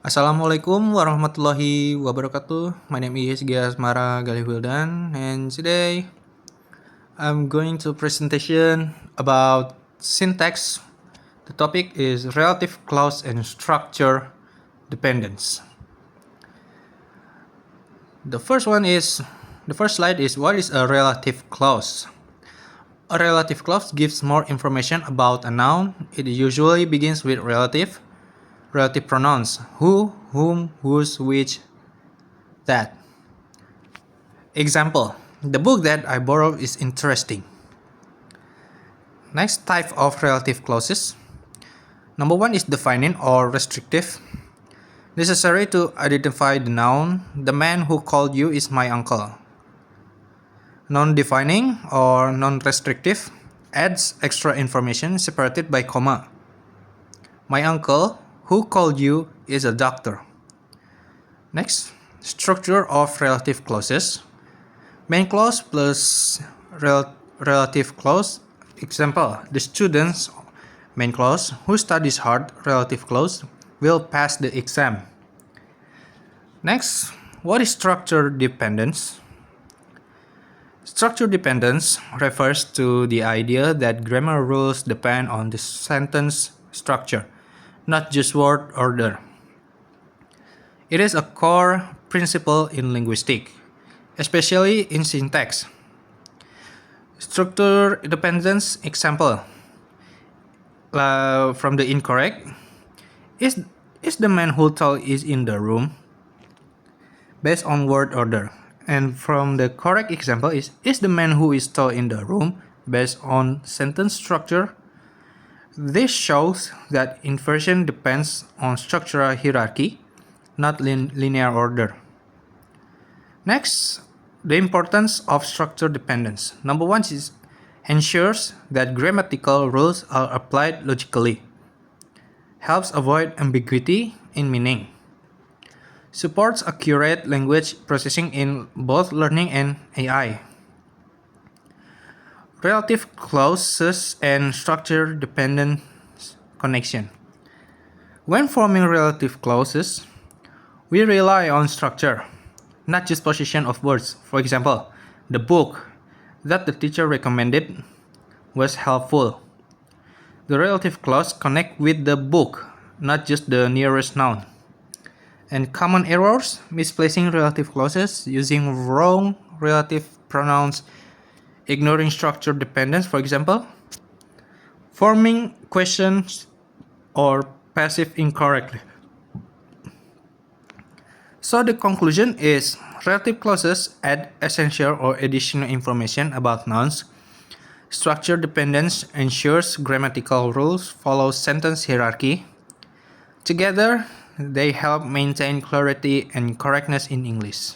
Assalamualaikum warahmatullahi wabarakatuh. My name is Giasmara Galihwildan, and today I'm going to presentation about syntax. The topic is relative clause and structure dependence. The first slide is what is a relative clause? A relative clause gives more information about a noun. It usually begins with relative pronouns who, whom, whose, which, that. Example, the book that I borrowed is interesting. Next type of relative clauses. Number one is defining or restrictive. Necessary to identify the noun. The man who called you is my uncle. Non-defining or non-restrictive adds extra information separated by comma. My uncle who called you is a doctor. Next, structure of relative clauses. Main clause plus relative clause. Example, the students, main clause, who studies hard, relative clause, will pass the exam. Next, what is structure dependence? Structure dependence refers to the idea that grammar rules depend on the sentence structure, not just word order. It is a core principle in linguistics, especially in syntax. Structure dependence example from the incorrect is the man who told is in the room based on word order, and from the correct example is the man who is told in the room based on sentence structure. This shows that inversion depends on structural hierarchy, not linear order. Next, the importance of structure dependence. Number one is ensures that grammatical rules are applied logically. Helps avoid ambiguity in meaning. Supports accurate language processing in both learning and AI. Relative clauses and structure dependence connection. When forming relative clauses, we rely on structure, not just position of words. For example, the book that the teacher recommended was helpful. The relative clause connect with the book, not just the nearest noun. And common errors, misplacing relative clauses, using wrong relative pronouns, ignoring structure dependence, for example, forming questions or passive incorrectly. So the conclusion is relative clauses add essential or additional information about nouns. Structure dependence ensures grammatical rules follow sentence hierarchy. Together, they help maintain clarity and correctness in English.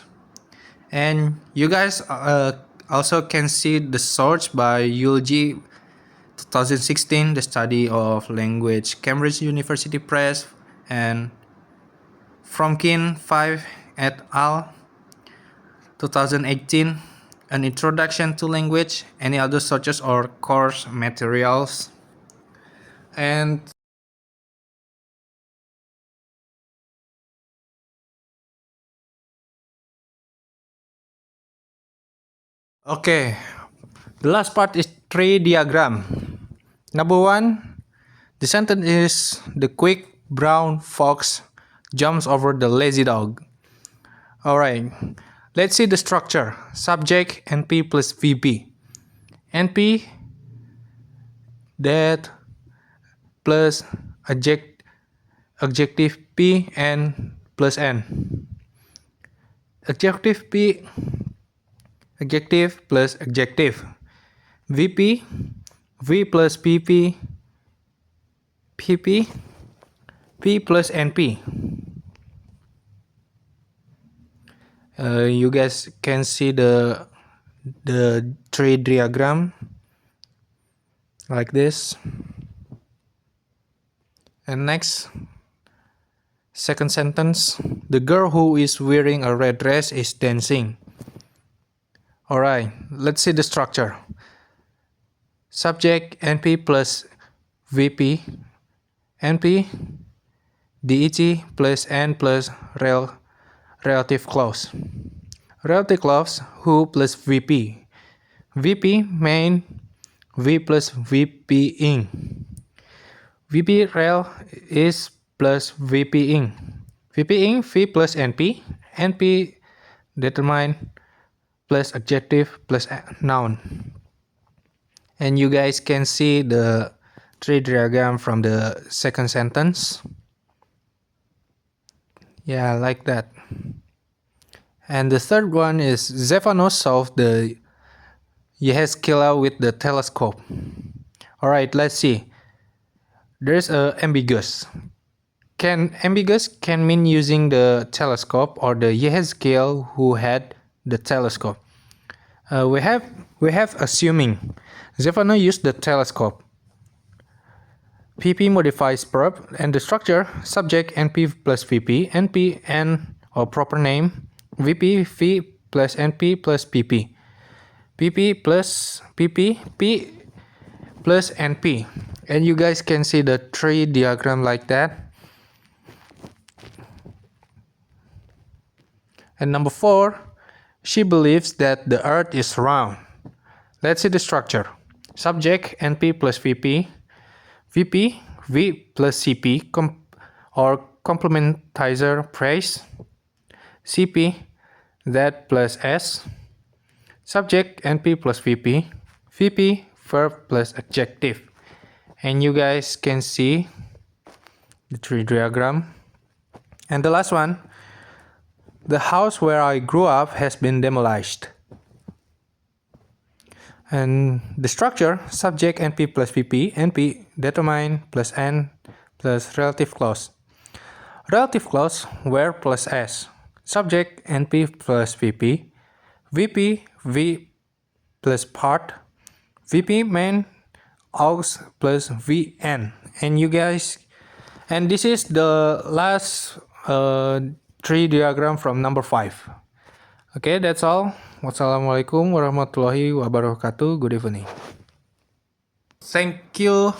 And you guys also can see the source by Yulji 2016, the study of language, Cambridge University Press, and Fromkin 5 et al. 2018, an introduction to language, any other sources or course materials. And okay, the last part is tree diagram. Number one, the sentence is the quick brown fox jumps over the lazy dog. Alright, let's see the structure. Subject NP plus VP. NP that plus adjective P and plus N. Adjective P, adjective plus adjective. VP, V plus PP, PP, P plus NP. You guys can see the tree diagram like this. And next, second sentence, the girl who is wearing a red dress is dancing. Alright, let's see the structure. Subject NP plus VP. NP DET plus N plus relative clause. Relative clause who plus VP. VP main V plus VP ing. VP rel is plus VP ing. VP ing V plus NP. NP determine plus adjective plus noun. And you guys can see the tree diagram from the second sentence. Yeah, like that. And the third one is Zephano solved the Yehezkiel with the telescope. Alright, let's see. There's a ambiguous. Ambiguous can mean using the telescope or the Yehezkiel who had the telescope. We have assuming Zephano used the telescope. PP modifies verb and the structure subject NP plus VP, NP N or proper name, VP V plus NP plus PP, PP plus PP, P plus NP. And you guys can see the tree diagram like that. And number 4, she believes that the earth is round. Let's see the structure. Subject NP plus VP, VP V plus CP or complementizer praise, CP that plus S, subject NP plus VP, VP verb plus adjective. And you guys can see the tree diagram. And the last one, the house where I grew up has been demolished. And the structure, subject NP plus VP, NP determine plus N plus relative clause. Relative clause where plus S. Subject NP plus VP, VP V plus part, VP main aux plus VN. And you guys, and this is the last tree diagram from number 5. Okay, that's all. Wassalamualaikum warahmatullahi wabarakatuh. Good evening. Thank you.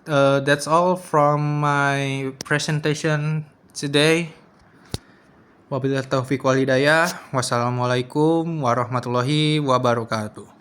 That's all from my presentation today. Wabillahi taufiq wal hidayah. Wassalamualaikum warahmatullahi wabarakatuh.